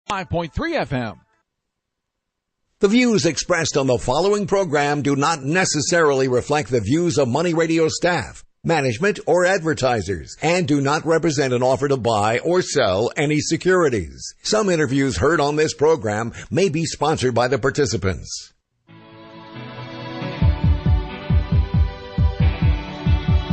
5.3 FM. The views expressed on the following program do not necessarily reflect the views of Money Radio staff, management, or advertisers, and do not represent an offer to buy or sell any securities. Some interviews heard on this program may be sponsored by the participants.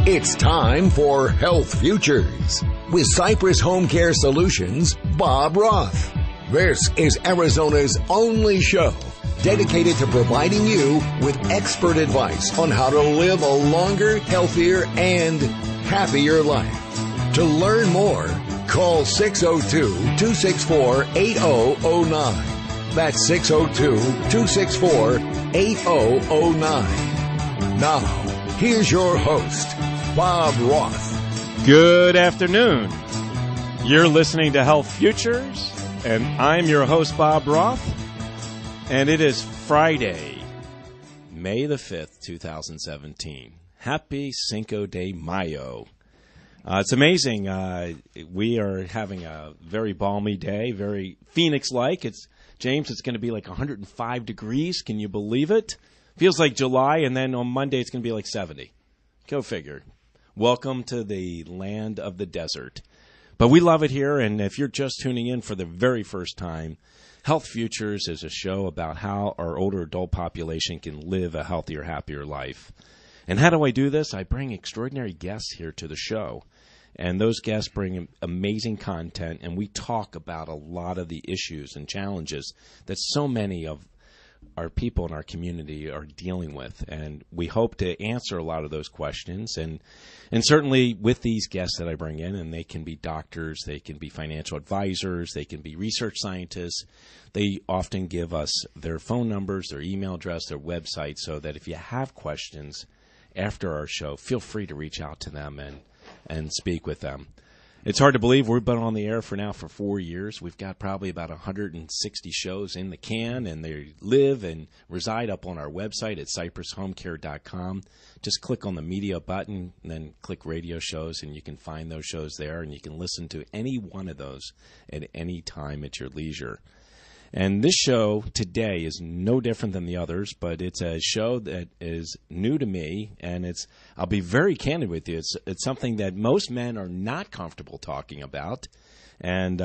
It's time for Health Futures with Cypress Home Care Solutions, Bob Roth. This is Arizona's only show dedicated to providing you with expert advice on how to live a longer, healthier, and happier life. To learn more, call 602-264-8009. That's 602-264-8009. Now, here's your host, Bob Roth. Good afternoon. You're listening to Health Futures, and I'm your host, Bob Roth. And it is Friday, May the 5th, 2017. Happy Cinco de Mayo. It's amazing. We are having a very balmy day, very Phoenix-like. It's going to be like 105 degrees. Can you believe it? Feels like July, and then on Monday it's going to be like 70. Go figure. Welcome to the land of the desert. But we love it here, and if you're just tuning in for the very first time, Health Futures is a show about how our older adult population can live a healthier, happier life. And how do I do this? I bring extraordinary guests here to the show. And those guests bring amazing content, and we talk about a lot of the issues and challenges that so many of our people in our community are dealing with. And we hope to answer a lot of those questions. And certainly with these guests that I bring in, and they can be doctors, they can be financial advisors, they can be research scientists. They often give us their phone numbers, their email address, their website, so that if you have questions after our show, feel free to reach out to them and speak with them. It's hard to believe we've been on the air for 4 years. We've got probably about 160 shows in the can, and they live and reside up on our website at cypresshomecare.com. Just click on the media button and then click radio shows, and you can find those shows there, and you can listen to any one of those at any time at your leisure. And this show today is no different than the others, but it's a show that is new to me, and I'll be very candid with you. It's something that most men are not comfortable talking about, and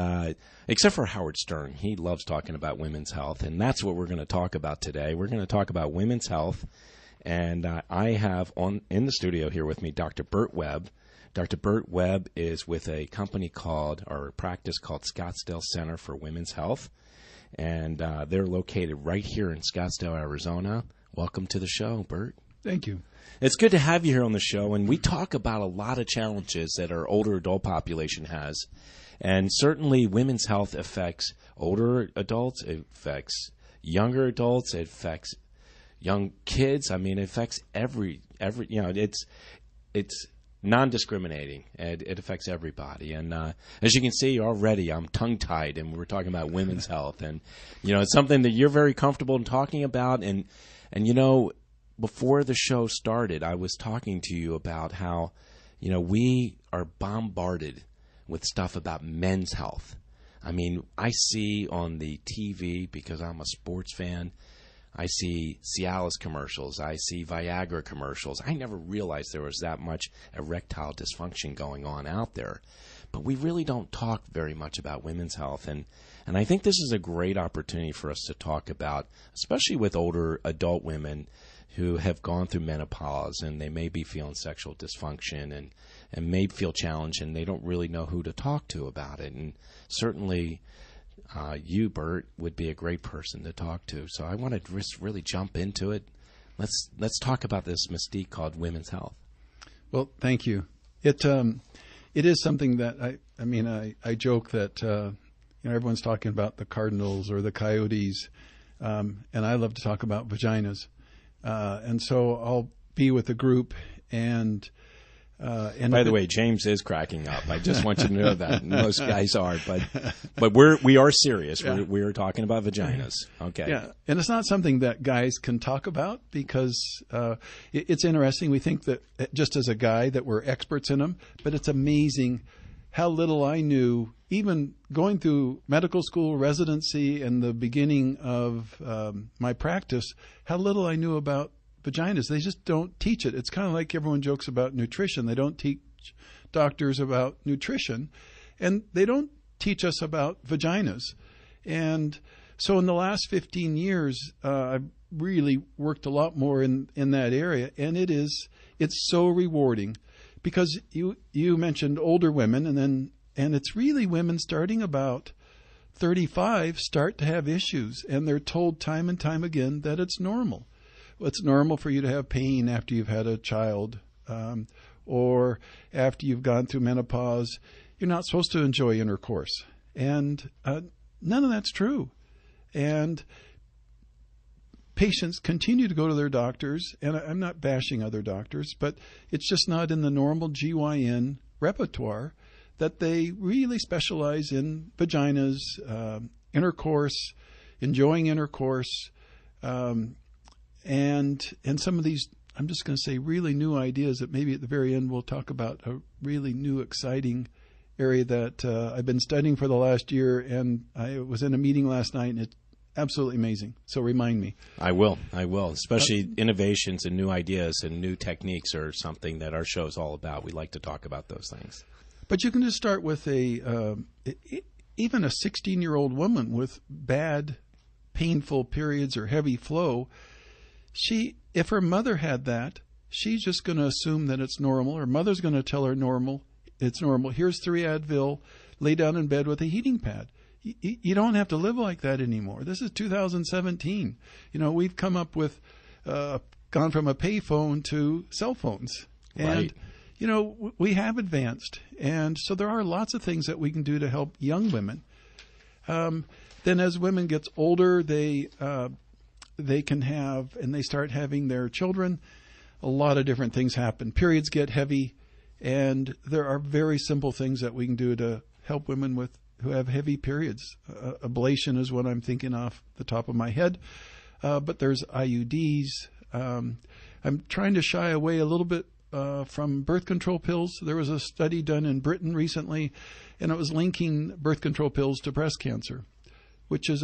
except for Howard Stern. He loves talking about women's health, and that's what we're going to talk about today. We're going to talk about women's health, and I have in the studio here with me Dr. Burt Webb. Dr. Burt Webb is with a company or a practice called Scottsdale Center for Women's Health. And they're located right here in Scottsdale, Arizona. Welcome to the show, Burt. Thank you. It's good to have you here on the show, and we talk about a lot of challenges that our older adult population has. And certainly women's health affects older adults, it affects younger adults, it affects young kids. I mean, it affects every it's non-discriminating. It affects everybody. And as you can see already, I'm tongue-tied, and we're talking about women's health. And, it's something that you're very comfortable in talking about. And before the show started, I was talking to you about how, we are bombarded with stuff about men's health. I mean, I see on the TV, because I'm a sports fan, I see Cialis commercials. I see Viagra commercials. I never realized there was that much erectile dysfunction going on out there. But we really don't talk very much about women's health. And I think this is a great opportunity for us to talk about, especially with older adult women who have gone through menopause, and they may be feeling sexual dysfunction and may feel challenged, and they don't really know who to talk to about it. And certainly you, Burt, would be a great person to talk to. So I want to just really jump into it. Let's talk about this mystique called women's health. Well, thank you. It is something that I joke that everyone's talking about the cardinals or the coyotes, and I love to talk about vaginas. And so I'll be with a group and by the way, James is cracking up. I just want you to know that. Most guys are, but we are serious. Yeah. We're talking about vaginas. Okay. Yeah, and it's not something that guys can talk about because it's interesting. We think that just as a guy that we're experts in them, but it's amazing how little I knew, even going through medical school residency and the beginning of my practice, how little I knew about vaginas. They just don't teach it. It's kind of like everyone jokes about nutrition. They don't teach doctors about nutrition, and they don't teach us about vaginas. And so in the last 15 years, I've really worked a lot more in that area, and it's so rewarding, because you mentioned older women, and it's really women starting about 35 start to have issues, and they're told time and time again that it's normal. It's normal for you to have pain after you've had a child, or after you've gone through menopause. You're not supposed to enjoy intercourse. And none of that's true. And patients continue to go to their doctors, and I'm not bashing other doctors, but it's just not in the normal GYN repertoire that they really specialize in vaginas, intercourse, enjoying intercourse, and some of these, I'm just going to say, really new ideas that maybe at the very end we'll talk about, a really new, exciting area that I've been studying for the last year, and I was in a meeting last night, and it's absolutely amazing. So remind me. I will. Especially innovations and new ideas and new techniques are something that our show is all about. We like to talk about those things. But you can just start with even a 16-year-old woman with bad, painful periods or heavy flow. If her mother had that, she's just going to assume that it's normal. Her mother's going to tell her it's normal. Here's 3 Advil, lay down in bed with a heating pad. You don't have to live like that anymore. This is 2017. We've come up with, gone from a payphone to cell phones. And, right. We have advanced. And so there are lots of things that we can do to help young women. Then as women get older, they can have, and they start having their children, a lot of different things happen. Periods get heavy, and there are very simple things that we can do to help women who have heavy periods. Ablation is what I'm thinking off the top of my head, but there's IUDs. I'm trying to shy away a little bit from birth control pills. There was a study done in Britain recently, and it was linking birth control pills to breast cancer, which is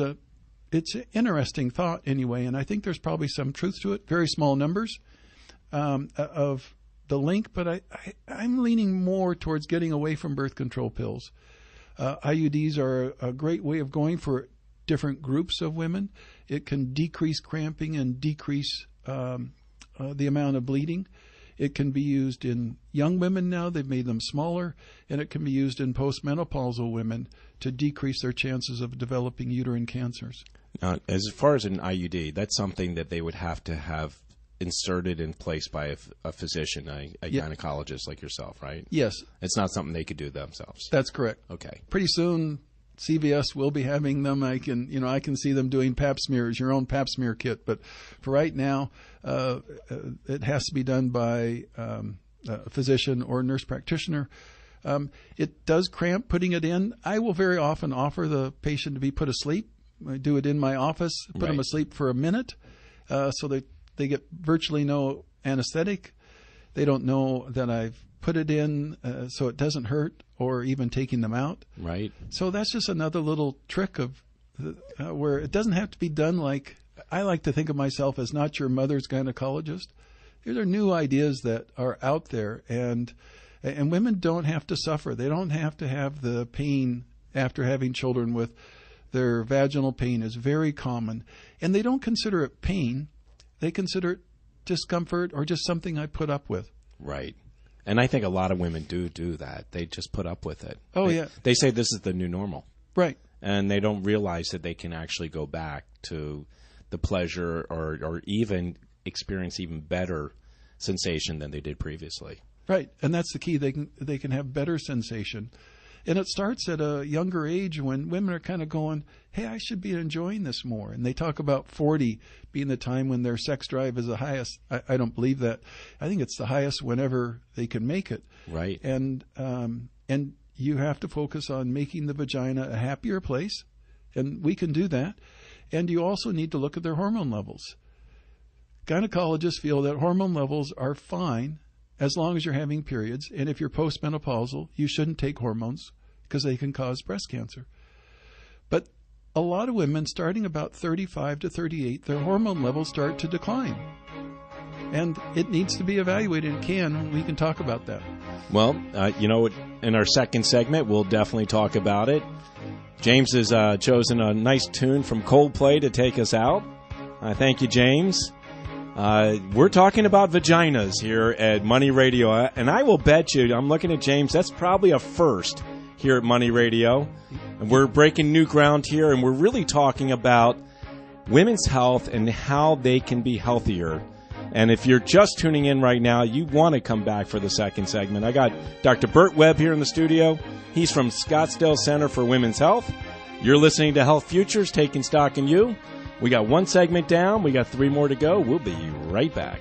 it's an interesting thought anyway, and I think there's probably some truth to it. Very small numbers of the link, but I'm leaning more towards getting away from birth control pills. IUDs are a great way of going for different groups of women. It can decrease cramping and decrease the amount of bleeding. It can be used in young women now. They've made them smaller, and it can be used in postmenopausal women to decrease their chances of developing uterine cancers. Now, as far as an IUD, that's something that they would have to have inserted in place by a physician, a gynecologist like yourself, right? Yes. It's not something they could do themselves. That's correct. Okay. Pretty soon, CVS will be having them. I can see them doing pap smears, your own pap smear kit. But for right now, it has to be done by a physician or nurse practitioner. It does cramp putting it in. I will very often offer the patient to be put asleep. I do it in my office, put them asleep for a minute, so they get virtually no anesthetic. They don't know that I've put it in so it doesn't hurt, or even taking them out. Right. So that's just another little trick of where it doesn't have to be done like, I like to think of myself as not your mother's gynecologist. These are new ideas that are out there, and women don't have to suffer. They don't have to have the pain after having children. With their vaginal pain is very common, and they don't consider it pain. They consider it discomfort or just something I put up with. Right. And I think a lot of women do that. They just put up with it. Oh, yeah. They say this is the new normal. Right. And they don't realize that they can actually go back to the pleasure or even experience even better sensation than they did previously. Right. And that's the key. They can have better sensation. And it starts at a younger age when women are kind of going, hey, I should be enjoying this more. And they talk about 40 being the time when their sex drive is the highest. I don't believe that. I think it's the highest whenever they can make it. Right. And you have to focus on making the vagina a happier place. And we can do that. And you also need to look at their hormone levels. Gynecologists feel that hormone levels are fine as long as you're having periods. And if you're postmenopausal, you shouldn't take hormones because they can cause breast cancer. But a lot of women, starting about 35 to 38, their hormone levels start to decline. And it needs to be evaluated. It can. We can talk about that. Well, in our second segment, we'll definitely talk about it. James has chosen a nice tune from Coldplay to take us out. Thank you, James. We're talking about vaginas here at Money Radio. And I will bet you, I'm looking at James, that's probably a first here at Money Radio. And we're breaking new ground here, and we're really talking about women's health and how they can be healthier. And if you're just tuning in right now, you want to come back for the second segment. I got Dr. Burt Webb here in the studio. He's from Scottsdale Center for Women's Health. You're listening to Health Futures, Taking Stock in You. We got one segment down. We got 3 more to go. We'll be right back.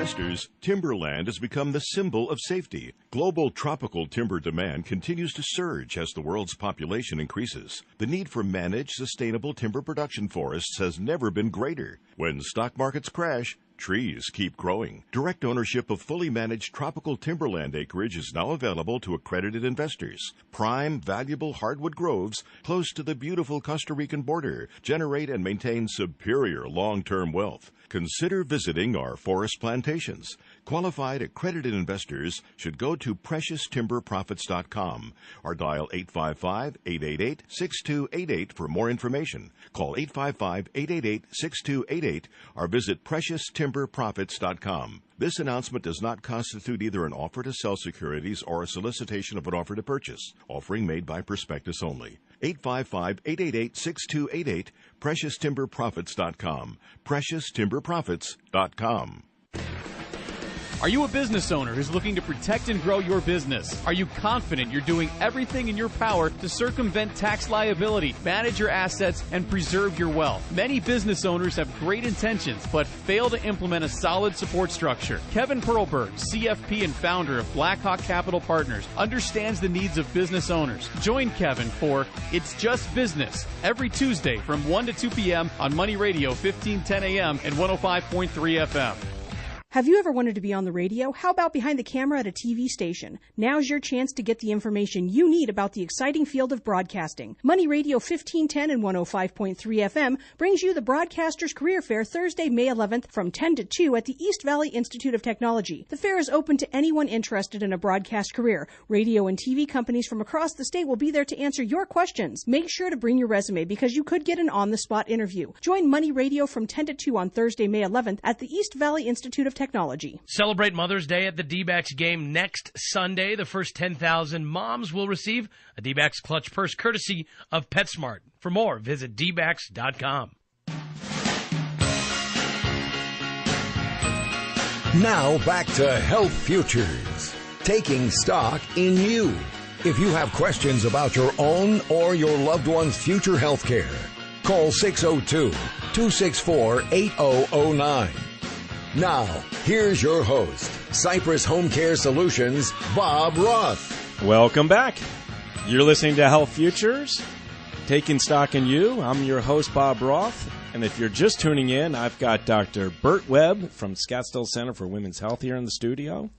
Investors, timberland has become the symbol of safety. Global tropical timber demand continues to surge as the world's population increases. The need for managed, sustainable timber production forests has never been greater. When stock markets crash, trees keep growing. Direct ownership of fully managed tropical timberland acreage is now available to accredited investors. Prime, valuable hardwood groves close to the beautiful Costa Rican border generate and maintain superior long-term wealth. Consider visiting our forest plantations. Qualified accredited investors should go to PreciousTimberProfits.com or dial 855-888-6288 for more information. Call 855-888-6288 or visit PreciousTimberProfits.com. This announcement does not constitute either an offer to sell securities or a solicitation of an offer to purchase. Offering made by prospectus only. 855-888-6288, PreciousTimberProfits.com. PreciousTimberProfits.com. Are you a business owner who's looking to protect and grow your business? Are you confident you're doing everything in your power to circumvent tax liability, manage your assets, and preserve your wealth? Many business owners have great intentions, but fail to implement a solid support structure. Kevin Perlberg, CFP and founder of Blackhawk Capital Partners, understands the needs of business owners. Join Kevin for It's Just Business every Tuesday from 1 to 2 p.m. on Money Radio 1510 a.m. and 105.3 FM. Have you ever wanted to be on the radio? How about behind the camera at a TV station? Now's your chance to get the information you need about the exciting field of broadcasting. Money Radio 1510 and 105.3 FM brings you the Broadcaster's Career Fair Thursday, May 11th from 10 to 2 at the East Valley Institute of Technology. The fair is open to anyone interested in a broadcast career. Radio and TV companies from across the state will be there to answer your questions. Make sure to bring your resume because you could get an on-the-spot interview. Join Money Radio from 10 to 2 on Thursday, May 11th at the East Valley Institute of Technology. Celebrate Mother's Day at the D-backs game next Sunday. The first 10,000 moms will receive a D-backs clutch purse courtesy of PetSmart. For more, visit dbacks.com. Now back to Health Futures, taking stock in you. If you have questions about your own or your loved one's future health care, call 602-264-8009. Now, here's your host, Cypress Home Care Solutions, Bob Roth. Welcome back. You're listening to Health Futures, Taking Stock in You. I'm your host, Bob Roth. And if you're just tuning in, I've got Dr. Burt Webb from Scottsdale Center for Women's Health here in the studio.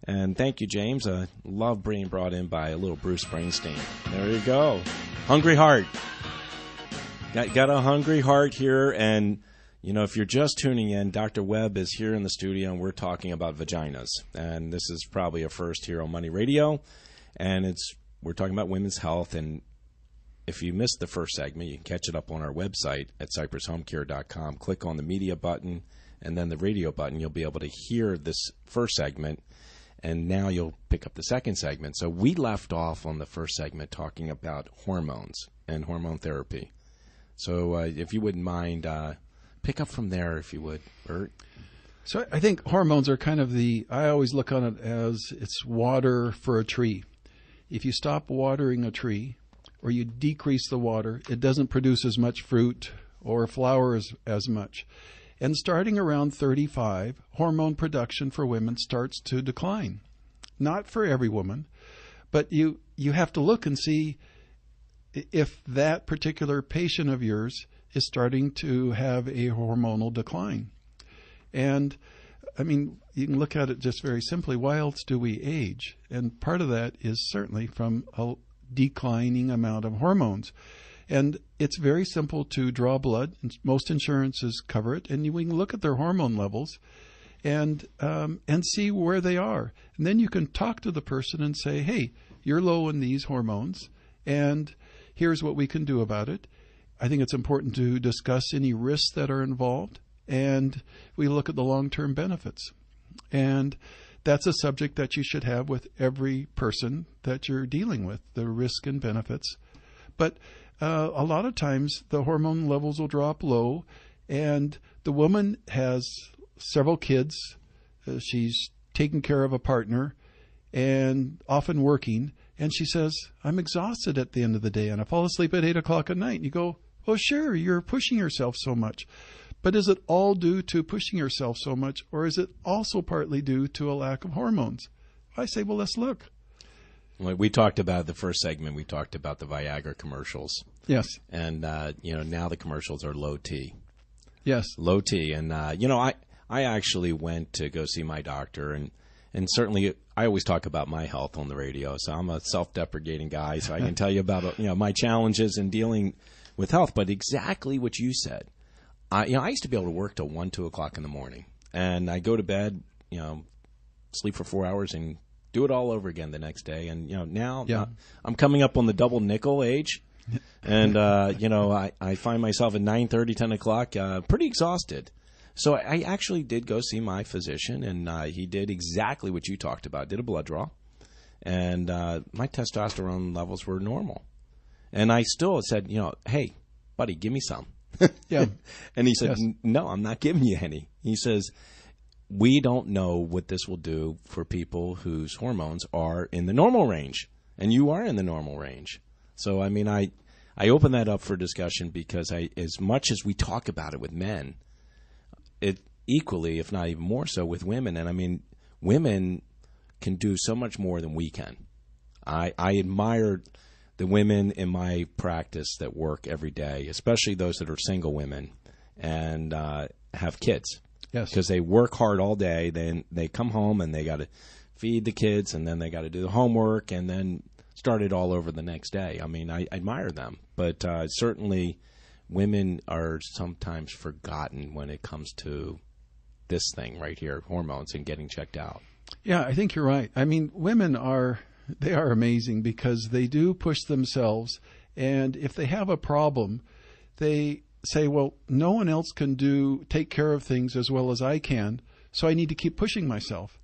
And thank you, James. I love being brought in by a little Bruce Springsteen. There you go. Hungry heart. Got a hungry heart here. And you know, if you're just tuning in, Dr. Webb is here in the studio, and we're talking about vaginas. And this is probably a first here on Money Radio. And we're talking about women's health. And if you missed the first segment, you can catch it up on our website at cypresshomecare.com. Click on the media button and then the radio button. You'll be able to hear this first segment. And now you'll pick up the second segment. So we left off on the first segment talking about hormones and hormone therapy. So if you wouldn't mind... pick up from there, if you would, Bert. So I think hormones are kind of I always look on it as it's water for a tree. If you stop watering a tree or you decrease the water, it doesn't produce as much fruit or flowers as much. And starting around 35, hormone production for women starts to decline. Not for every woman, but you have to look and see if that particular patient of yours is starting to have a hormonal decline. And, I mean, you can look at it just very simply. Why else do we age? And part of that is certainly from a declining amount of hormones. And it's very simple to draw blood. Most insurances cover it. And we can look at their hormone levels and see where they are. And then you can talk to the person and say, hey, you're low in these hormones, and here's what we can do about it. I think it's important to discuss any risks that are involved, and we look at the long-term benefits. And that's a subject that you should have with every person that you're dealing with, the risk and benefits. But a lot of times the hormone levels will drop low, and the woman has several kids. She's taking care of a partner and often working. And she says, I'm exhausted at the end of the day, and I fall asleep at 8 o'clock at night. And you go, well, sure, you're pushing yourself so much. But is it all due to pushing yourself so much, or is it also partly due to a lack of hormones? I say, well, let's look. Well, we talked about the first segment. We talked about the Viagra commercials. Yes. And, now the commercials are low T. Yes. Low T. And, I actually went to go see my doctor, and certainly I always talk about my health on the radio, so I'm a self-deprecating guy, so I can tell you about my challenges in dealing with health. But exactly what you said. I used to be able to work till 1, 2 o'clock in the morning, and I go to bed, sleep for 4 hours, and do it all over again the next day. And now I'm coming up on the double nickel age, and I find myself at 9:30, 10 o'clock, pretty exhausted. So I actually did go see my physician, and he did exactly what you talked about. Did a blood draw, and my testosterone levels were normal. And I still said, hey, buddy, give me some. Yeah. And he said, yes. No, I'm not giving you any. He says, we don't know what this will do for people whose hormones are in the normal range, and you are in the normal range. So, I open that up for discussion because as much as we talk about it with men, it equally, if not even more so, with women. And women can do so much more than we can. I admire the women in my practice that work every day, especially those that are single women and have kids. Yes. Because they work hard all day. Then they come home and they got to feed the kids, and then they got to do the homework, and then start it all over the next day. I admire them. But certainly women are sometimes forgotten when it comes to this thing right here, hormones and getting checked out. Yeah, I think you're right. Women are amazing because they do push themselves, and if they have a problem, they say, well, no one else can take care of things as well as I can, so I need to keep pushing myself.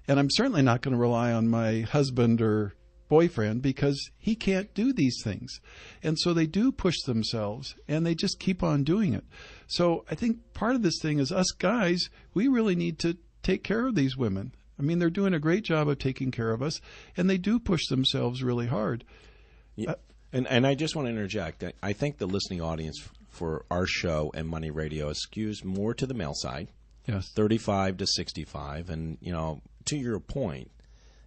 And I'm certainly not going to rely on my husband or boyfriend because he can't do these things. And so they do push themselves, and they just keep on doing it. So I think part of this thing is us guys, we really need to take care of these women. They're doing a great job of taking care of us, and they do push themselves really hard. Yeah. And I just want to interject. I think the listening audience for our show and Money Radio skews more to the male side. Yes. 35 to 65. And, to your point,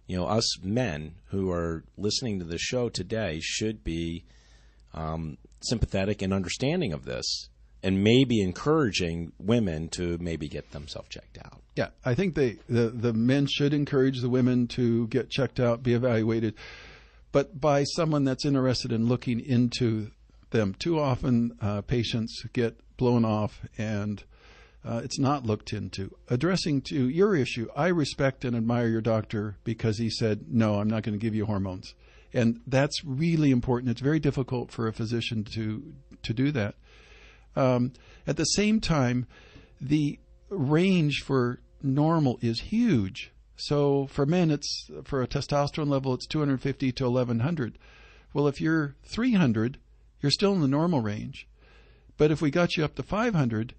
us men who are listening to the show today should be sympathetic and understanding of this, and maybe encouraging women to maybe get themselves checked out. Yeah, I think the men should encourage the women to get checked out, be evaluated, but by someone that's interested in looking into them. Too often patients get blown off, and it's not looked into. Addressing to your issue, I respect and admire your doctor because he said, no, I'm not going to give you hormones. And that's really important. It's very difficult for a physician to do that. At the same time, the range for normal is huge. So for men, for a testosterone level, it's 250 to 1100. Well, if you're 300, you're still in the normal range. But if we got you up to 500,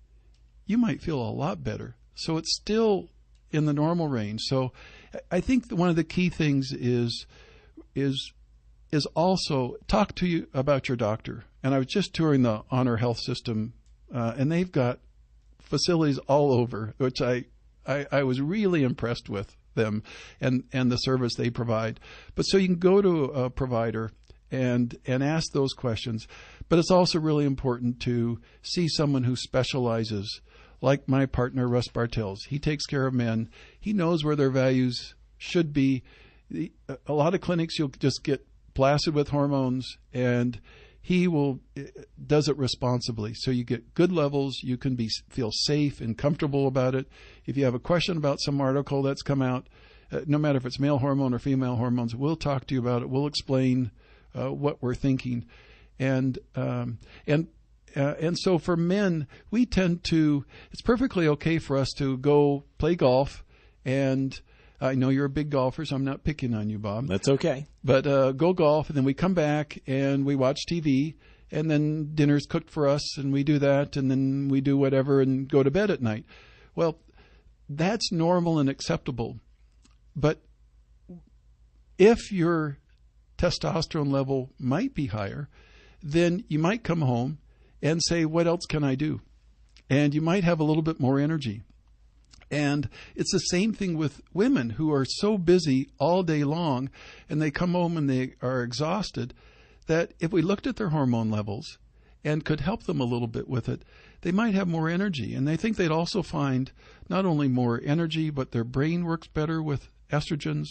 you might feel a lot better. So it's still in the normal range. So I think one of the key things is also talk to you about your doctor. And I was just touring the Honor Health System, and they've got facilities all over, which I was really impressed with them and the service they provide. But so you can go to a provider and ask those questions. But it's also really important to see someone who specializes, like my partner, Russ Bartels. He takes care of men. He knows where their values should be. A lot of clinics, you'll just get blasted with hormones, and he does it responsibly. So you get good levels. You can feel safe and comfortable about it. If you have a question about some article that's come out, no matter if it's male hormone or female hormones, we'll talk to you about it. We'll explain what we're thinking, and so for men, we tend to. It's perfectly okay for us to go play golf, and I know you're a big golfer, so I'm not picking on you, Bob. That's okay. But go golf, and then we come back and we watch TV, and then dinner's cooked for us, and we do that, and then we do whatever and go to bed at night. Well, that's normal and acceptable. But if your testosterone level might be higher, then you might come home and say, what else can I do? And you might have a little bit more energy. And it's the same thing with women who are so busy all day long, and they come home and they are exhausted, that if we looked at their hormone levels and could help them a little bit with it, they might have more energy. And they think they'd also find not only more energy, but their brain works better with estrogens.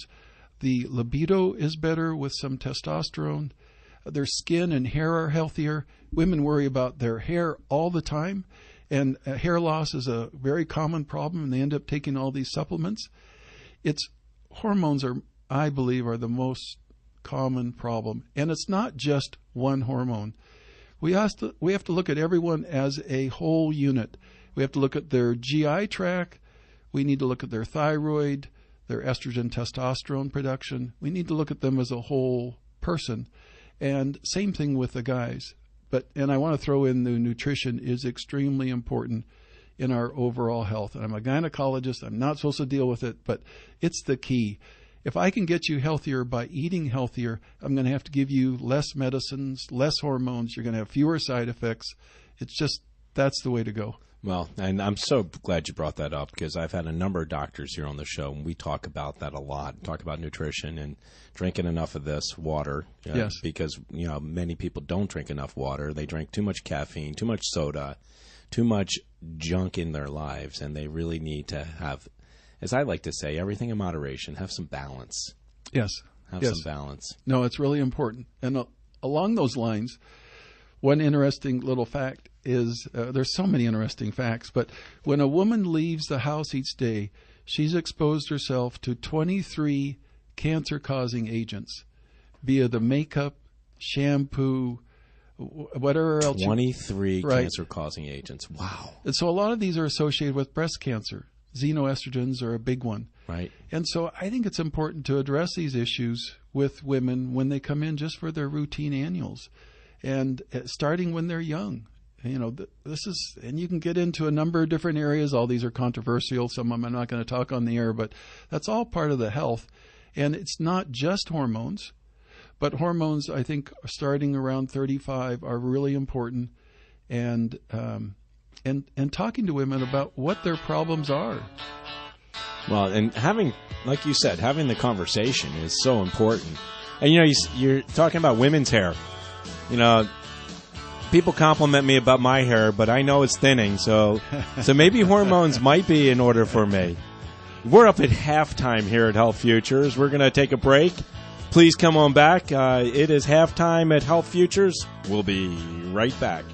The libido is better with some testosterone. Their skin and hair are healthier. Women worry about their hair all the time. And hair loss is a very common problem, and they end up taking all these supplements. Hormones I believe, are the most common problem. And it's not just one hormone. We have to look at everyone as a whole unit. We have to look at their GI tract. We need to look at their thyroid, their estrogen, testosterone production. We need to look at them as a whole person. And same thing with the guys. And I want to throw in the nutrition is extremely important in our overall health. I'm a gynecologist. I'm not supposed to deal with it, but it's the key. If I can get you healthier by eating healthier, I'm going to have to give you less medicines, less hormones. You're going to have fewer side effects. That's the way to go. Well, and I'm so glad you brought that up, because I've had a number of doctors here on the show, and we talk about that a lot, talk about nutrition and drinking enough of this water. Yes. Because, many people don't drink enough water. They drink too much caffeine, too much soda, too much junk in their lives, and they really need to have, as I like to say, everything in moderation, have some balance. Yes. Have some balance. No, it's really important. And along those lines, one interesting little fact is, there's so many interesting facts, but when a woman leaves the house each day, she's exposed herself to 23 cancer-causing agents via the makeup, shampoo, whatever else. 23 cancer-causing agents. Wow. And so a lot of these are associated with breast cancer. Xenoestrogens are a big one. Right. And so I think it's important to address these issues with women when they come in just for their routine annuals, and starting when they're young. This is, and you can get into a number of different areas. All these are controversial. Some of them I'm not going to talk on the air, but that's all part of the health. And it's not just hormones, but hormones, I think, starting around 35 are really important. And talking to women about what their problems are. Well, and like you said, having the conversation is so important. And, you're talking about women's hair. People compliment me about my hair, but I know it's thinning, so maybe hormones might be in order for me. We're up at halftime here at Health Futures. We're going to take a break. Please come on back. It is halftime at Health Futures. We'll be right back.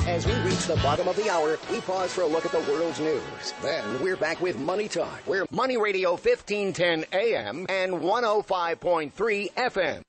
As we reach the bottom of the hour, we pause for a look at the world's news. Then we're back with Money Talk. We're Money Radio 1510 AM and 105.3 FM.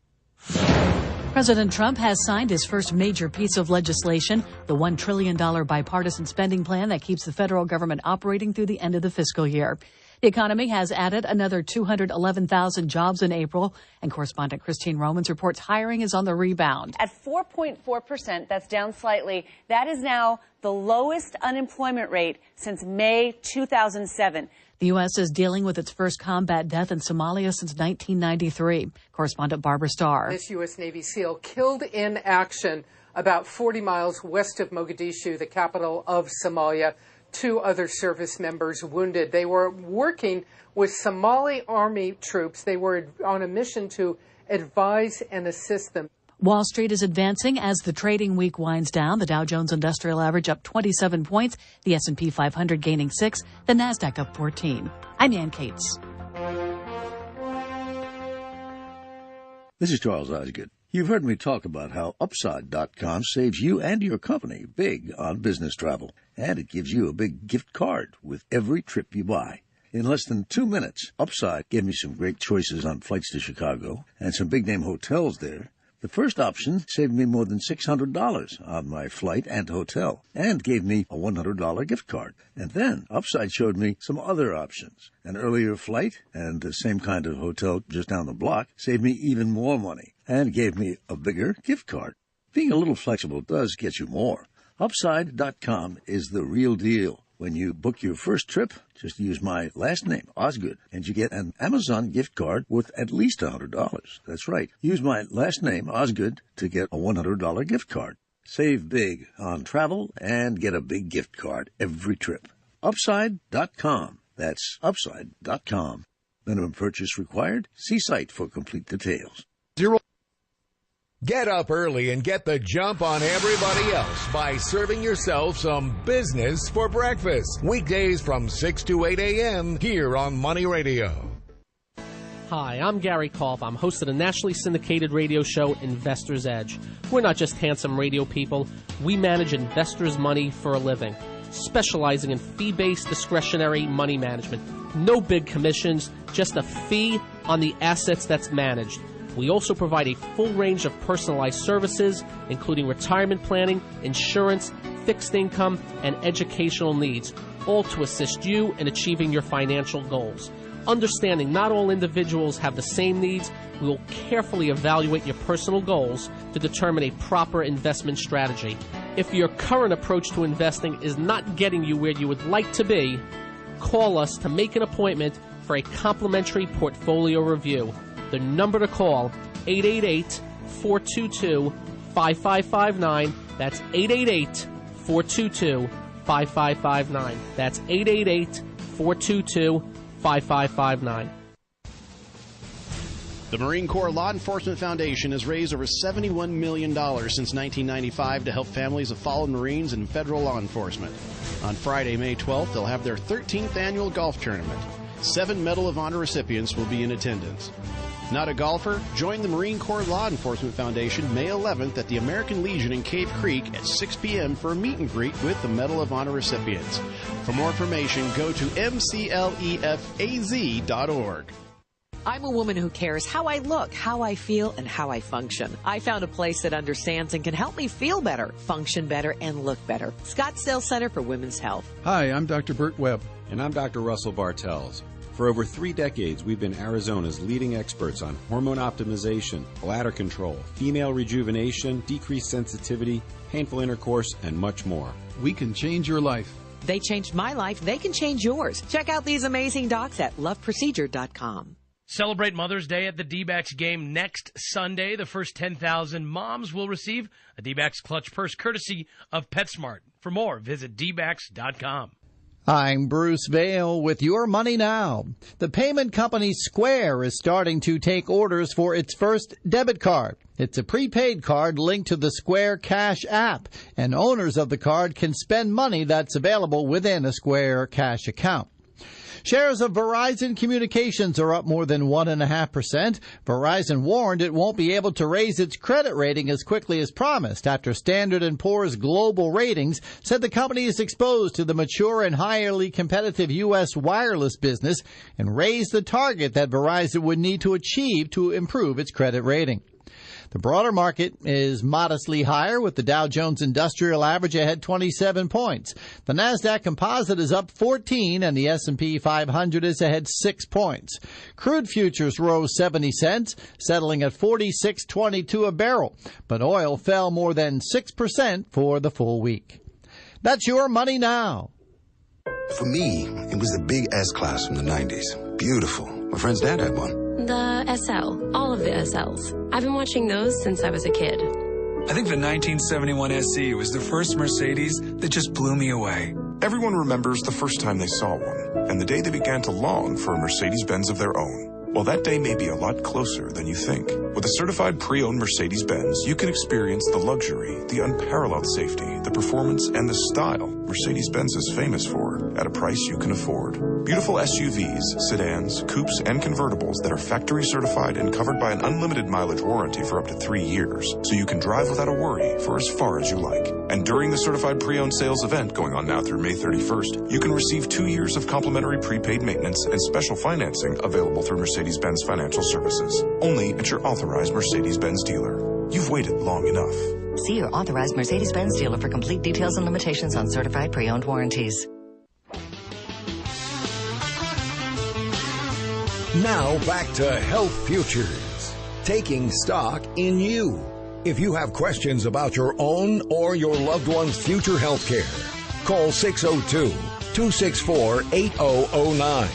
President Trump has signed his first major piece of legislation, the $1 trillion bipartisan spending plan that keeps the federal government operating through the end of the fiscal year. The economy has added another 211,000 jobs in April, and correspondent Christine Romans reports hiring is on the rebound. At 4.4%, that's down slightly. That is now the lowest unemployment rate since May 2007. The U.S. is dealing with its first combat death in Somalia since 1993. Correspondent Barbara Starr. This U.S. Navy SEAL killed in action about 40 miles west of Mogadishu, the capital of Somalia. 2 other service members wounded. They were working with Somali army troops. They were on a mission to advise and assist them. Wall Street is advancing as the trading week winds down. The Dow Jones Industrial Average up 27 points, the S&P 500 gaining 6, the Nasdaq up 14. I'm Ann Cates. This is Charles Osgood. You've heard me talk about how Upside.com saves you and your company big on business travel. And it gives you a big gift card with every trip you buy. In less than 2 minutes, Upside gave me some great choices on flights to Chicago and some big-name hotels there. The first option saved me more than $600 on my flight and hotel and gave me a $100 gift card. And then Upside showed me some other options. An earlier flight and the same kind of hotel just down the block saved me even more money and gave me a bigger gift card. Being a little flexible does get you more. Upside.com is the real deal. When you book your first trip, just use my last name, Osgood, and you get an Amazon gift card worth at least $100. That's right. Use my last name, Osgood, to get a $100 gift card. Save big on travel and get a big gift card every trip. Upside.com. That's Upside.com. Minimum purchase required. See site for complete details. Get up early and get the jump on everybody else by serving yourself some business for breakfast. Weekdays from 6 to 8 a.m. here on Money Radio. Hi, I'm Gary Kolb. I'm host of the nationally syndicated radio show Investor's Edge. We're not just handsome radio people. We manage investors' money for a living, specializing in fee-based discretionary money management. No big commissions, just a fee on the assets that's managed. We also provide a full range of personalized services, including retirement planning, insurance, fixed income, and educational needs, all to assist you in achieving your financial goals. Understanding not all individuals have the same needs, we will carefully evaluate your personal goals to determine a proper investment strategy. If your current approach to investing is not getting you where you would like to be, call us to make an appointment for a complimentary portfolio review. The number to call, 888-422-5559. That's 888-422-5559. That's 888-422-5559. The Marine Corps Law Enforcement Foundation has raised over $71 million since 1995 to help families of fallen Marines and federal law enforcement. On Friday, May 12th, they'll have their 13th annual golf tournament. 7 Medal of Honor recipients will be in attendance. Not a golfer? Join the Marine Corps Law Enforcement Foundation May 11th at the American Legion in Cave Creek at 6 p.m. for a meet and greet with the Medal of Honor recipients. For more information, go to mclefaz.org. I'm a woman who cares how I look, how I feel, and how I function. I found a place that understands and can help me feel better, function better, and look better. Scottsdale Center for Women's Health. Hi, I'm Dr. Burt Webb. And I'm Dr. Russell Bartels. For over 3 decades, we've been Arizona's leading experts on hormone optimization, bladder control, female rejuvenation, decreased sensitivity, painful intercourse, and much more. We can change your life. They changed my life. They can change yours. Check out these amazing docs at loveprocedure.com. Celebrate Mother's Day at the D-backs game next Sunday. The first 10,000 moms will receive a D-backs clutch purse courtesy of PetSmart. For more, visit dbacks.com. I'm Bruce Vail with Your Money Now. The payment company Square is starting to take orders for its first debit card. It's a prepaid card linked to the Square Cash app, and owners of the card can spend money that's available within a Square Cash account. Shares of Verizon Communications are up more than 1.5%. Verizon warned it won't be able to raise its credit rating as quickly as promised after Standard & Poor's Global Ratings said the company is exposed to the mature and highly competitive U.S. wireless business and raised the target that Verizon would need to achieve to improve its credit rating. The broader market is modestly higher, with the Dow Jones Industrial Average ahead 27 points. The Nasdaq Composite is up 14, and the S&P 500 is ahead 6 points. Crude futures rose 70 cents, settling at $46.22 a barrel, but oil fell more than 6% for the full week. That's Your Money Now. For me, it was the big S-Class from the 90s. Beautiful. My friend's dad had one. The SL. All of the SLs. I've been watching those since I was a kid. I think the 1971 SE was the first Mercedes that just blew me away. Everyone remembers the first time they saw one, and the day they began to long for a Mercedes-Benz of their own. Well, that day may be a lot closer than you think. With a certified pre-owned Mercedes-Benz, you can experience the luxury, the unparalleled safety, the performance, and the style Mercedes-Benz is famous for at a price you can afford. Beautiful SUVs, sedans, coupes, and convertibles that are factory certified and covered by an unlimited mileage warranty for up to 3 years, so you can drive without a worry for as far as you like. And during the certified pre-owned sales event going on now through May 31st, you can receive 2 years of complimentary prepaid maintenance and special financing available through Mercedes-Benz Financial Services. Only at your authorized Mercedes-Benz dealer. You've waited long enough. See your authorized Mercedes-Benz dealer for complete details and limitations on certified pre-owned warranties. Now back to Health Futures, taking stock in you. If you have questions about your own or your loved one's future health care, call 602-264-8009.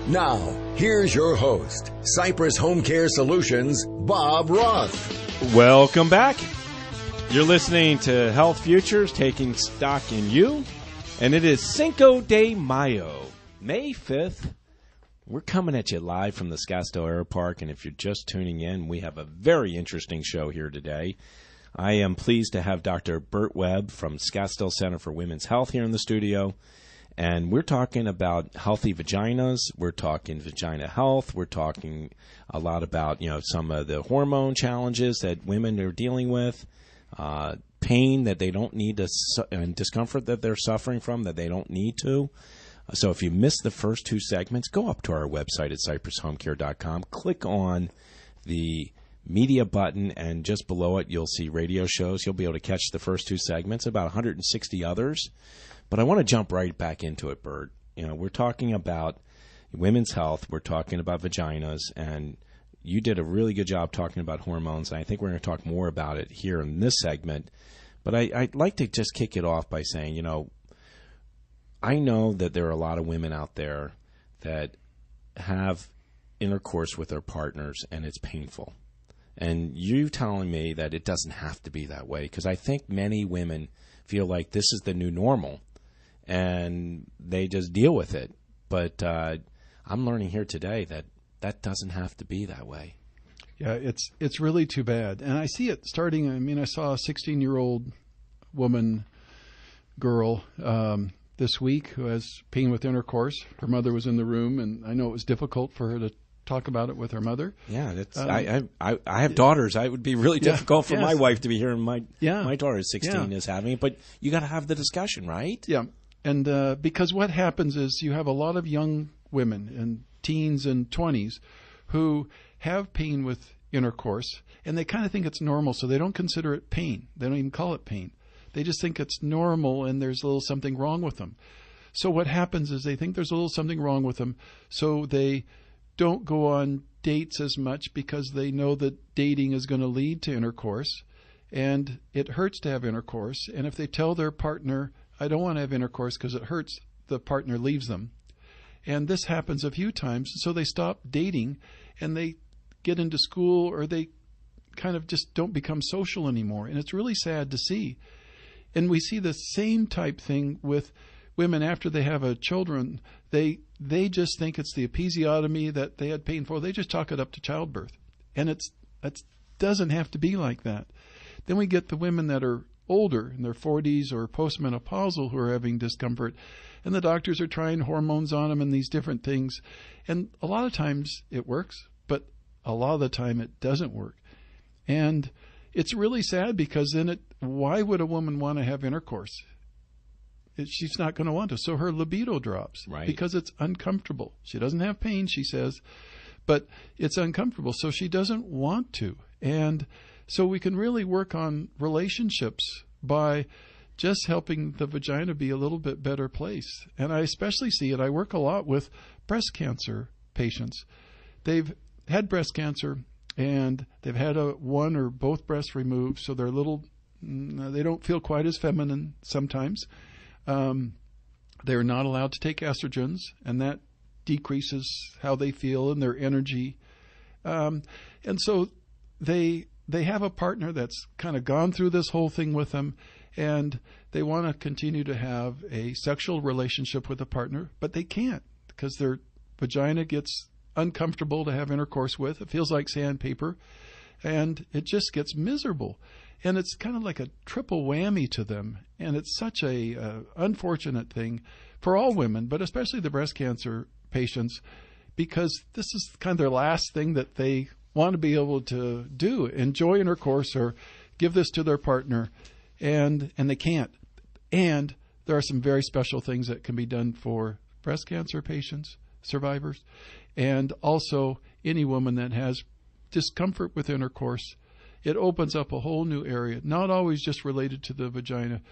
Now, here's your host, Cypress Home Care Solutions, Bob Roth. Welcome back. You're listening to Health Futures, taking stock in you. And it is Cinco de Mayo, May 5th. We're coming at you live from the Scottsdale Air Park, and if you're just tuning in, we have a very interesting show here today. I am pleased to have Dr. Burt Webb from Scottsdale Center for Women's Health here in the studio, and we're talking about healthy vaginas. We're talking vagina health. We're talking a lot about, some of the hormone challenges that women are dealing with, pain that they don't need to, and discomfort that they're suffering from that they don't need to. So if you missed the first 2 segments, go up to our website at cypresshomecare.com, click on the media button, and just below it you'll see radio shows. You'll be able to catch the first 2 segments, about 160 others. But I want to jump right back into it, Bert. We're talking about women's health. We're talking about vaginas, and you did a really good job talking about hormones, and I think we're going to talk more about it here in this segment. But I'd like to just kick it off by saying, I know that there are a lot of women out there that have intercourse with their partners and it's painful. And you telling me that it doesn't have to be that way, because I think many women feel like this is the new normal and they just deal with it. But I'm learning here today that that doesn't have to be that way. Yeah, it's really too bad. And I see it starting. I saw a 16-year-old girl this week who has pain with intercourse. Her mother was in the room, and I know it was difficult for her to talk about it with her mother. Yeah, I have daughters. It would be really difficult for my wife to be hearing my daughter is 16 is having it, but you got to have the discussion, right? Yeah, and because what happens is you have a lot of young women and teens and 20s who have pain with intercourse, and they kind of think it's normal, so they don't consider it pain. They don't even call it pain. They just think it's normal and there's a little something wrong with them. So what happens is they think there's a little something wrong with them, so they don't go on dates as much because they know that dating is going to lead to intercourse, and it hurts to have intercourse. And if they tell their partner, I don't want to have intercourse because it hurts, the partner leaves them. And this happens a few times, so they stop dating and they get into school, or they kind of just don't become social anymore. And it's really sad to see. And we see the same type thing with women after they have a children. They just think it's the episiotomy that they had pain for. They just chalk it up to childbirth. And it doesn't have to be like that. Then we get the women that are older, in their 40s or postmenopausal, who are having discomfort. And the doctors are trying hormones on them and these different things. And a lot of times it works, but a lot of the time it doesn't work. And it's really sad, because then why would a woman want to have intercourse? She's not going to want to. So her libido drops, right, because it's uncomfortable. She doesn't have pain, she says, but it's uncomfortable. So she doesn't want to. And so we can really work on relationships by just helping the vagina be a little bit better place. And I especially see it. I work a lot with breast cancer patients. They've had breast cancer, and they've had one or both breasts removed, so they're they don't feel quite as feminine sometimes. They're not allowed to take estrogens, and that decreases how they feel and their energy. And so they have a partner that's kind of gone through this whole thing with them, and they want to continue to have a sexual relationship with a partner, but they can't because their vagina gets uncomfortable to have intercourse with. It feels like sandpaper, and it just gets miserable. And it's kind of like a triple whammy to them, and it's such a unfortunate thing for all women, but especially the breast cancer patients, because this is kind of their last thing that they want to be able to do, enjoy intercourse or give this to their partner, and they can't. And there are some very special things that can be done for breast cancer patients, survivors, and also any woman that has discomfort with intercourse. It opens up a whole new area, not always just related to the vagina,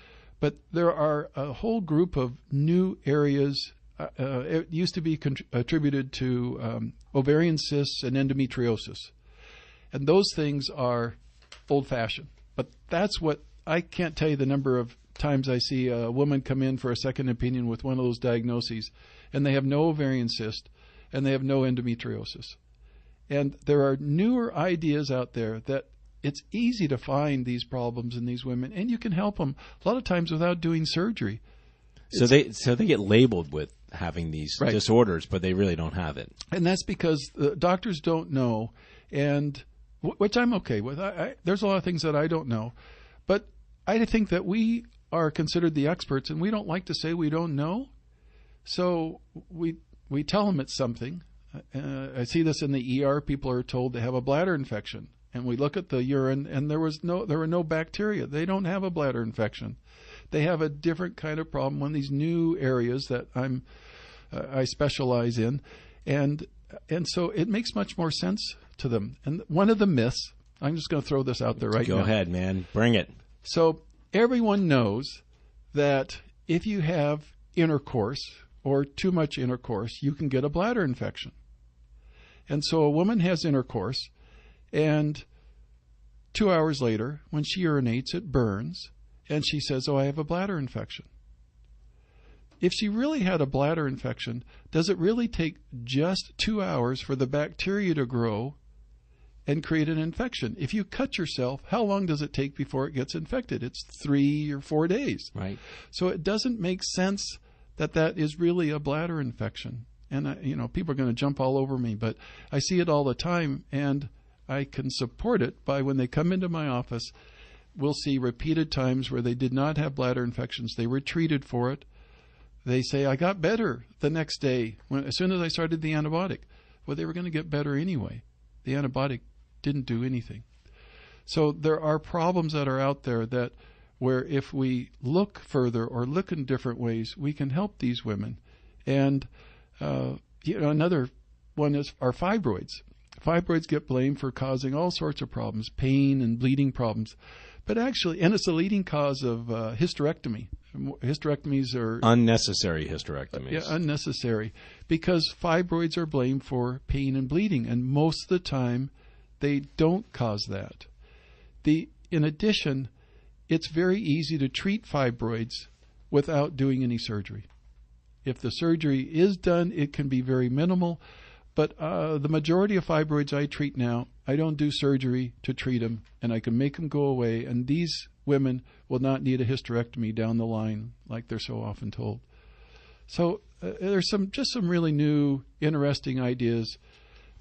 but there are a whole group of new areas. It used to be attributed to ovarian cysts and endometriosis. And those things are old-fashioned. But that's what, I can't tell you the number of times I see a woman come in for a second opinion with one of those diagnoses, and they have no ovarian cyst, and they have no endometriosis. And there are newer ideas out there that it's easy to find these problems in these women, and you can help them a lot of times without doing surgery. So they get labeled with having these disorders, but they really don't have it. And that's because the doctors don't know, and which I'm okay with. There's a lot of things that I don't know, but I think that we are considered the experts, and we don't like to say we don't know. So we tell them it's something. I see this in the ER. People are told they have a bladder infection. And we look at the urine, and there were no bacteria. They don't have a bladder infection. They have a different kind of problem, one of these new areas that I specialize in, and so it makes much more sense to them. And one of the myths, I'm just going to throw this out there right now. Go ahead, man. Bring it. So everyone knows that if you have intercourse or too much intercourse, you can get a bladder infection. And so a woman has intercourse, and 2 hours later, when she urinates, it burns, and she says, oh, I have a bladder infection. If she really had a bladder infection, does it really take just 2 hours for the bacteria to grow and create an infection? If you cut yourself, how long does it take before it gets infected? It's 3 or 4 days. Right. So it doesn't make sense that is really a bladder infection. And, people are going to jump all over me, but I see it all the time, and I can support it by when they come into my office, we'll see repeated times where they did not have bladder infections. They were treated for it. They say, I got better the next day as soon as I started the antibiotic. Well, they were going to get better anyway. The antibiotic didn't do anything. So there are problems that are out there that where if we look further or look in different ways, we can help these women. And another one are fibroids. Fibroids get blamed for causing all sorts of problems, pain and bleeding problems. But actually, and it's the leading cause of hysterectomy. Hysterectomies are... Unnecessary hysterectomies. Yeah, unnecessary. Because fibroids are blamed for pain and bleeding, and most of the time, they don't cause that. In addition, it's very easy to treat fibroids without doing any surgery. If the surgery is done, it can be very minimal. But the majority of fibroids I treat now, I don't do surgery to treat them, and I can make them go away. And these women will not need a hysterectomy down the line like they're so often told. So there's some really new, interesting ideas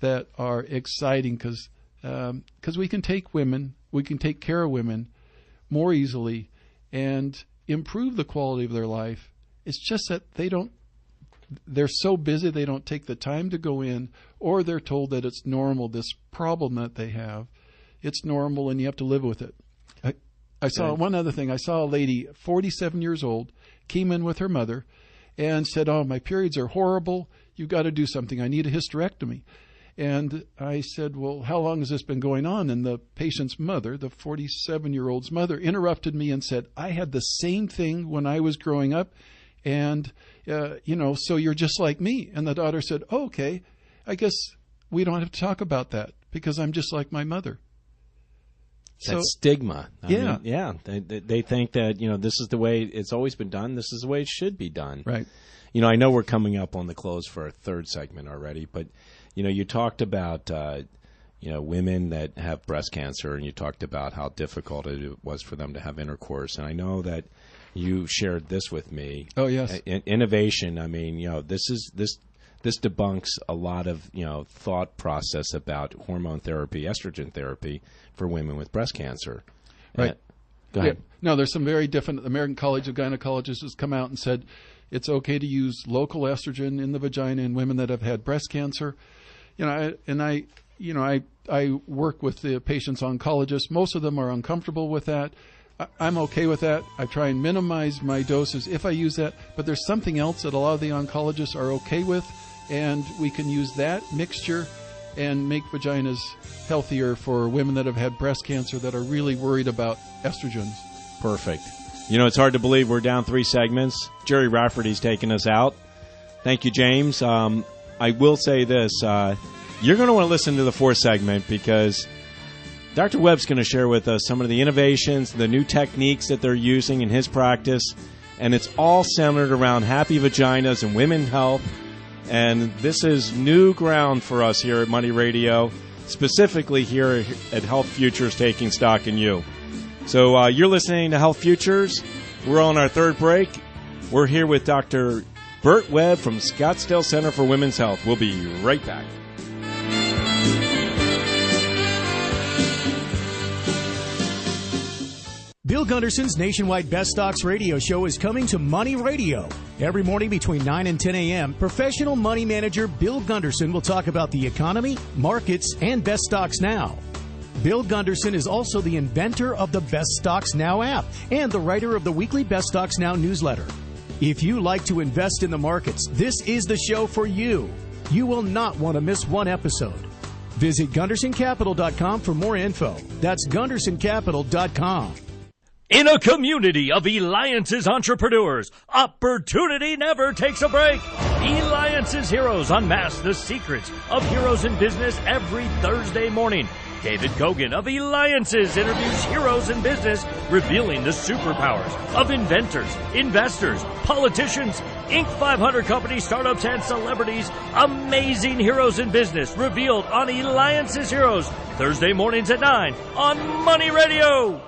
that are exciting because we can take women, we can take care of women more easily and improve the quality of their life. It's just that they're so busy they don't take the time to go in, or they're told that it's normal, this problem that they have. It's normal and you have to live with it. I saw one other thing. I saw a lady, 47 years old, came in with her mother and said, oh, my periods are horrible. You've got to do something. I need a hysterectomy. And I said, well, how long has this been going on? And the patient's mother, the 47-year-old's mother, interrupted me and said, I had the same thing when I was growing up. And, so you're just like me. And the daughter said, oh, okay, I guess we don't have to talk about that because I'm just like my mother. That stigma. I yeah. mean, yeah. They think that, this is the way it's always been done. This is the way it should be done. Right. I know we're coming up on the close for a third segment already, but, you talked about, women that have breast cancer, and you talked about how difficult it was for them to have intercourse. And I know that you shared this with me. Oh, yes. Innovation. I mean, this debunks a lot of, thought process about hormone therapy, estrogen therapy for women with breast cancer. Right. Go ahead. Yeah. No, there's some very different. The American College of Gynecologists has come out and said it's okay to use local estrogen in the vagina in women that have had breast cancer. I work with the patient's oncologist. Most of them are uncomfortable with that. I'm okay with that. I try and minimize my doses if I use that. But there's something else that a lot of the oncologists are okay with, and we can use that mixture and make vaginas healthier for women that have had breast cancer that are really worried about estrogens. Perfect. It's hard to believe we're down 3 segments. Jerry Rafferty's taking us out. Thank you, James. I will say this. You're going to want to listen to the 4th segment because Dr. Webb's going to share with us some of the innovations, the new techniques that they're using in his practice, and it's all centered around happy vaginas and women's health. And this is new ground for us here at Money Radio, specifically here at Health Futures Taking Stock in You. So you're listening to Health Futures. We're on our 3rd break. We're here with Dr. Burt Webb from Scottsdale Center for Women's Health. We'll be right back. Bill Gunderson's nationwide Best Stocks radio show is coming to Money Radio. Every morning between 9 and 10 a.m., professional money manager Bill Gunderson will talk about the economy, markets, and Best Stocks Now. Bill Gunderson is also the inventor of the Best Stocks Now app and the writer of the weekly Best Stocks Now newsletter. If you like to invest in the markets, this is the show for you. You will not want to miss one episode. Visit GundersonCapital.com for more info. That's GundersonCapital.com. In a community of Alliance's entrepreneurs, opportunity never takes a break. Alliance's heroes unmask the secrets of heroes in business every Thursday morning. David Kogan of Alliance's interviews heroes in business, revealing the superpowers of inventors, investors, politicians, Inc. 500 companies, startups, and celebrities. Amazing heroes in business revealed on Alliance's Heroes, Thursday mornings at 9 on Money Radio.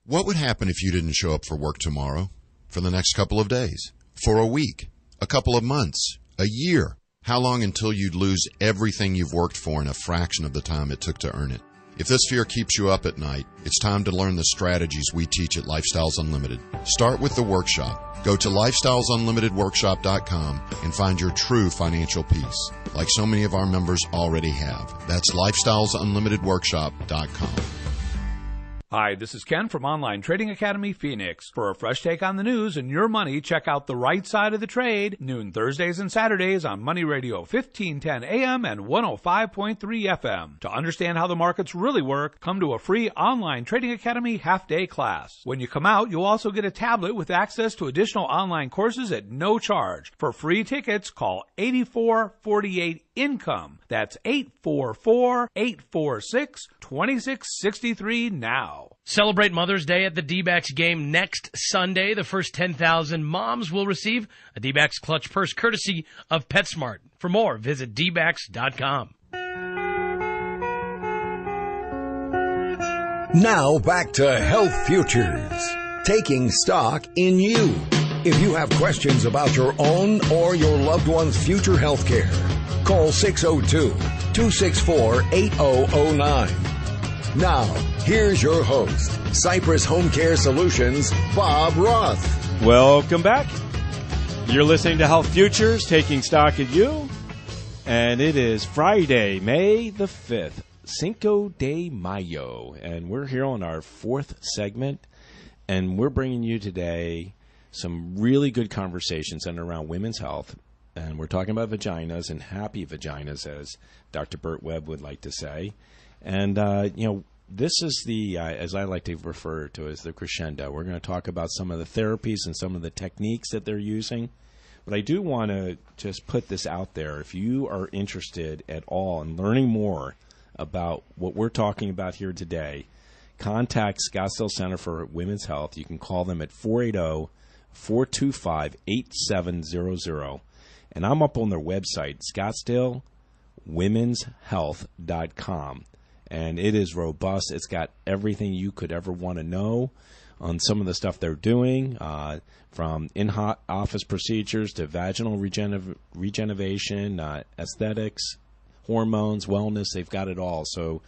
What would happen if you didn't show up for work tomorrow, for the next couple of days, for a week, a couple of months, a year? How long until you'd lose everything you've worked for in a fraction of the time it took to earn it? If this fear keeps you up at night, it's time to learn the strategies we teach at Lifestyles Unlimited. Start with the workshop. Go to lifestylesunlimitedworkshop.com and find your true financial peace, like so many of our members already have. That's lifestylesunlimitedworkshop.com. Hi, this is Ken from Online Trading Academy Phoenix. For a fresh take on the news and your money, check out The Right Side of the Trade, noon Thursdays and Saturdays on Money Radio 1510 AM and 105.3 FM. To understand how the markets really work, come to a free Online Trading Academy half-day class. When you come out, you'll also get a tablet with access to additional online courses at no charge. For free tickets, call 8448-INCOME. That's 844-846-2663 now. Celebrate Mother's Day at the D-backs game next Sunday. The first 10,000 moms will receive a D-backs clutch purse courtesy of PetSmart. For more, visit dbacks.com. Now back to Health Futures, taking stock in you. If you have questions about your own or your loved one's future health care, call 602-264-8009. Now, here's your host, Cypress Home Care Solutions, Bob Roth. Welcome back. You're listening to Health Futures, taking stock in you. And it is Friday, May the 5th, Cinco de Mayo. And we're here on our 4th segment. And we're bringing you today some really good conversations centered around women's health. And we're talking about vaginas and happy vaginas, as Dr. Burt Webb would like to say. And, this is the, as I like to refer to as the crescendo. We're going to talk about some of the therapies and some of the techniques that they're using. But I do want to just put this out there. If you are interested at all in learning more about what we're talking about here today, contact Scottsdale Center for Women's Health. You can call them at 480-425-8700. And I'm up on their website, Scottsdale womenshealth.com. And it is robust. It's got everything you could ever want to know on some of the stuff they're doing, from in-office procedures to vaginal regeneration, aesthetics, hormones, wellness. They've got it all. So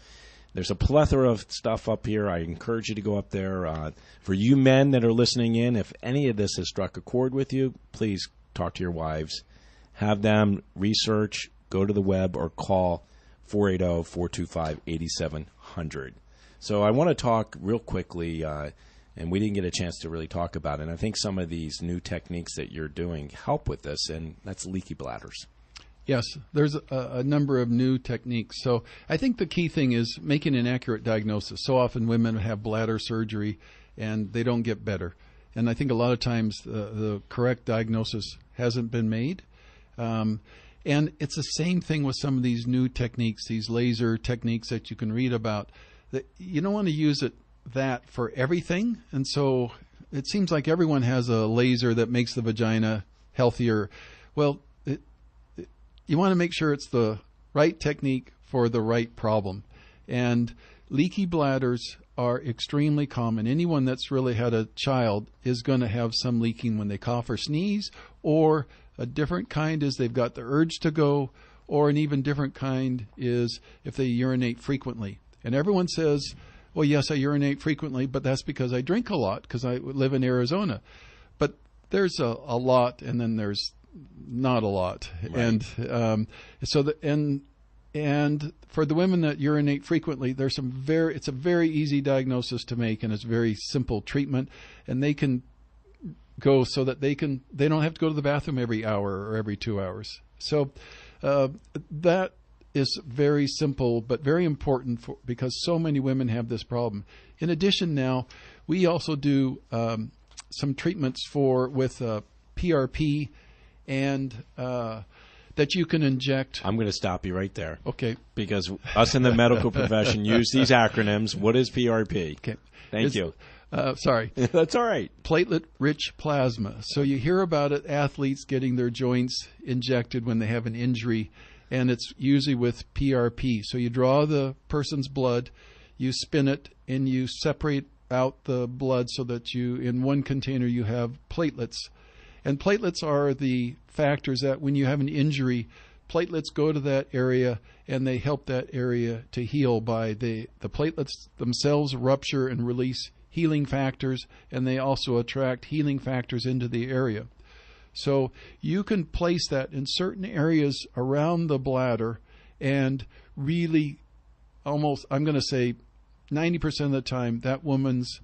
there's a plethora of stuff up here. I encourage you to go up there. For you men that are listening in, if any of this has struck a chord with you, please talk to your wives. Have them research, go to the web, or call 480-425-8700. So I want to talk real quickly, and we didn't get a chance to really talk about it. And I think some of these new techniques that you're doing help with this, and that's leaky bladders. Yes, there's a number of new techniques. So I think the key thing is making an accurate diagnosis. So often women have bladder surgery and they don't get better. And I think a lot of times the correct diagnosis hasn't been made. And it's the same thing with some of these new techniques, these laser techniques that you can read about. That you don't want to use that for everything. And so it seems like everyone has a laser that makes the vagina healthier. Well, you want to make sure it's the right technique for the right problem. And leaky bladders are extremely common. Anyone that's really had a child is going to have some leaking when they cough or sneeze, or a different kind is they've got the urge to go, or an even different kind is if they urinate frequently. And everyone says, well, yes, I urinate frequently, but that's because I drink a lot because I live in Arizona. But there's a lot, and then there's not a lot. Right. And and for the women that urinate frequently, it's a very easy diagnosis to make, and it's very simple treatment, and they can go so that they don't have to go to the bathroom every hour or every 2 hours. So that is very simple but very important because so many women have this problem. In addition, now we also do some treatments with PRP and that you can inject. I'm going to stop you right there. Okay. Because us in the medical profession use these acronyms. What is PRP? Okay. Thank you. Sorry. That's all right. Platelet-rich plasma. So you hear about it, athletes getting their joints injected when they have an injury, and it's usually with PRP. So you draw the person's blood, you spin it, and you separate out the blood so that in one container you have platelets. And platelets are the factors that when you have an injury, platelets go to that area and they help that area to heal by the platelets themselves rupture and release healing factors, and they also attract healing factors into the area. So you can place that in certain areas around the bladder and really almost, I'm going to say 90% of the time, that woman's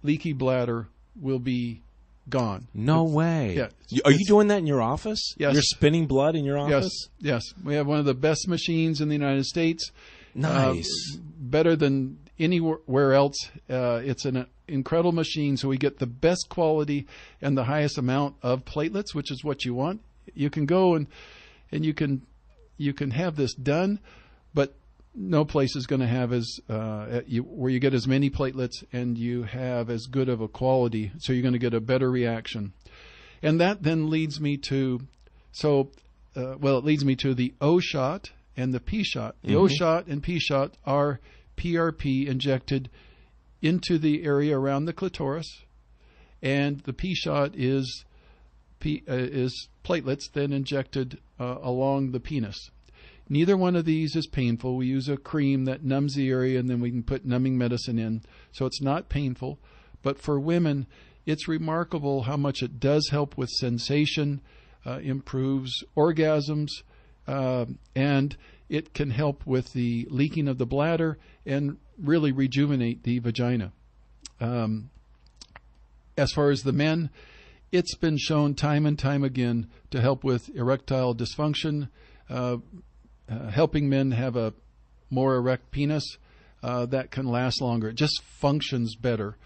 leaky bladder will be gone. No way. Yeah. Are you doing that in your office? Yes. You're spinning blood in your office? Yes. We have one of the best machines in the United States. Nice. Better than anywhere else. It's an incredible machine, so we get the best quality and the highest amount of platelets, which is what you want. You can go and you can have this done, but no place is going to have where you get as many platelets and you have as good of a quality, so you're going to get a better reaction. And that then leads me to the O shot and the P shot. The O shot and P shot are PRP injected into the area around the clitoris, and the P shot is platelets then injected along the penis. Neither one of these is painful. We use a cream that numbs the area, and then we can put numbing medicine in, so it's not painful. But for women, it's remarkable how much it does help with sensation, improves orgasms, and it can help with the leaking of the bladder and really rejuvenate the vagina. As far as the men, it's been shown time and time again to help with erectile dysfunction, helping men have a more erect penis that can last longer. It just functions better.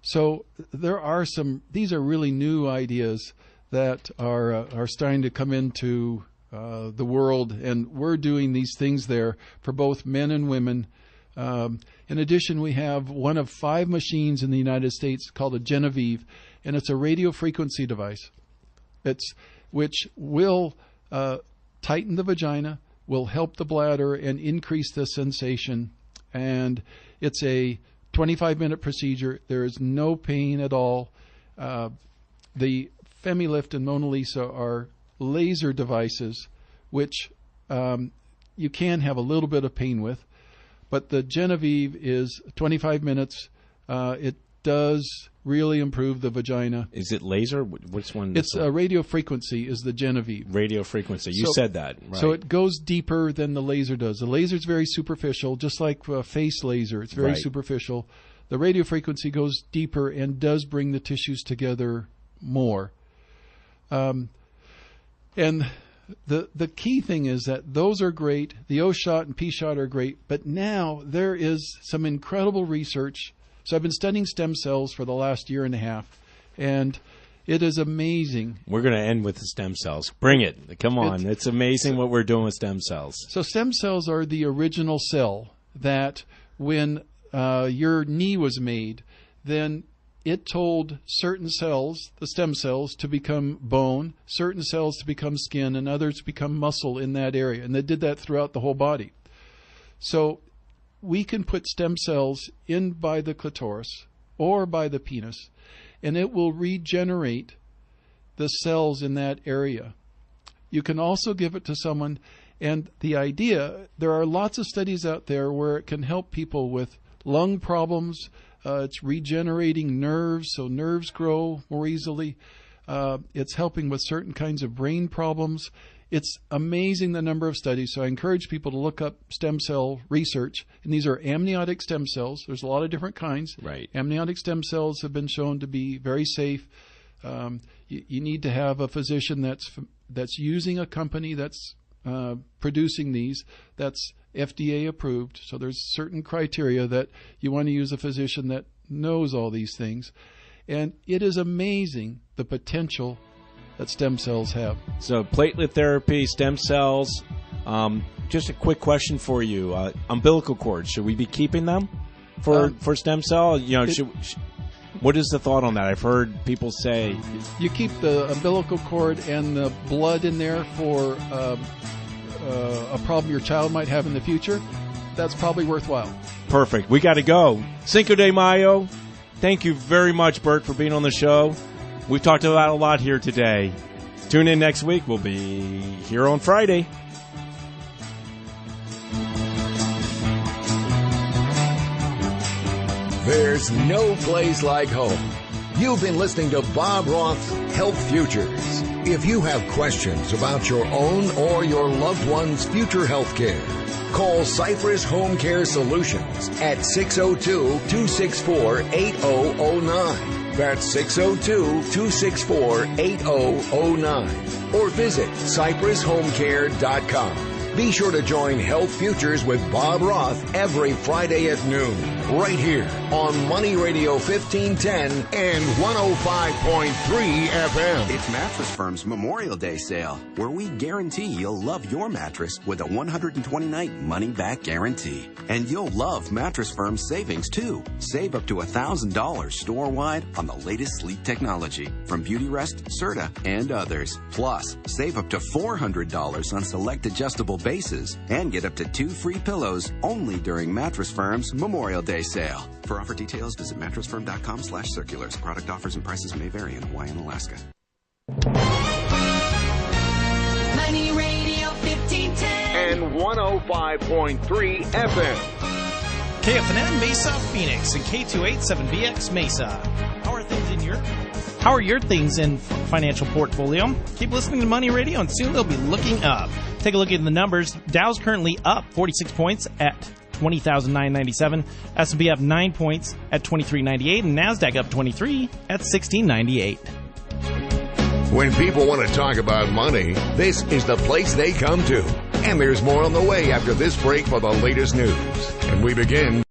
So these are really new ideas that are starting to come into the world, and we're doing these things there for both men and women. In addition, we have one of 5 machines in the United States called a Genevieve, and it's a radio frequency device. Which will tighten the vagina, will help the bladder and increase the sensation. And it's a 25-minute procedure. There is no pain at all. The FemiLift and Mona Lisa are laser devices, which you can have a little bit of pain with. But the Genevieve is 25 minutes. It does really improve the vagina. Is it laser? Which one? It's radio frequency is the Genevieve. Radio frequency. You said that. Right. So it goes deeper than the laser does. The laser is very superficial, just like a face laser. It's very superficial. The radio frequency goes deeper and does bring the tissues together more. And the key thing is that those are great. The O-shot and P-shot are great. But now there is some incredible research. So I've been studying stem cells for the last year and a half, and it is amazing. We're going to end with the stem cells. Bring it. Come on. It's amazing what we're doing with stem cells. So stem cells are the original cell that when your knee was made, then it told certain cells, the stem cells, to become bone, certain cells to become skin, and others to become muscle in that area. And they did that throughout the whole body. So we can put stem cells in by the clitoris or by the penis, and it will regenerate the cells in that area. You can also give it to someone, and the idea, there are lots of studies out there where it can help people with lung problems. It's regenerating nerves, so nerves grow more easily. It's helping with certain kinds of brain problems. It's amazing the number of studies, so I encourage people to look up stem cell research. And these are amniotic stem cells. There's a lot of different kinds. Right. Amniotic stem cells have been shown to be very safe. You need to have a physician that's using a company that's producing these, that's FDA approved. So there's certain criteria that you want to use a physician that knows all these things. And it is amazing the potential that stem cells have. So platelet therapy, stem cells. Just a quick question for you. Umbilical cords, should we be keeping them for stem cell? What is the thought on that? I've heard people say you keep the umbilical cord and the blood in there for a problem your child might have in the future. That's probably worthwhile. Perfect. We got to go. Cinco de Mayo. Thank you very much, Burt, for being on the show. We've talked about a lot here today. Tune in next week. We'll be here on Friday. There's no place like home. You've been listening to Bob Roth's Health Futures. If you have questions about your own or your loved one's future health care, call Cypress Home Care Solutions at 602-264-8009. That's 602-264-8009. Or visit CypressHomeCare.com. Be sure to join Health Futures with Bob Roth every Friday at noon, right here on Money Radio 1510 and 105.3 FM. It's Mattress Firm's Memorial Day sale, where we guarantee you'll love your mattress with a 120-night money-back guarantee. And you'll love Mattress Firm's savings, too. Save up to $1,000 store-wide on the latest sleep technology from Beautyrest, Serta, and others. Plus, save up to $400 on select adjustable bases and get up to 2 free pillows only during Mattress Firm's Memorial Day sale. For offer details, visit mattressfirm.com/circulars. Product offers and prices may vary in Hawaii and Alaska. Money Radio 1510 and 105.3 FM. KFNN Mesa, Phoenix, and K287BX Mesa. How are your things in financial portfolio? Keep listening to Money Radio, and soon they'll be looking up. Take a look at the numbers. Dow's currently up 46 points at 20,997. S&P up 9 points at 2398, and NASDAQ up 23 at 1698. When people want to talk about money, this is the place they come to. And there's more on the way after this break for the latest news. And we begin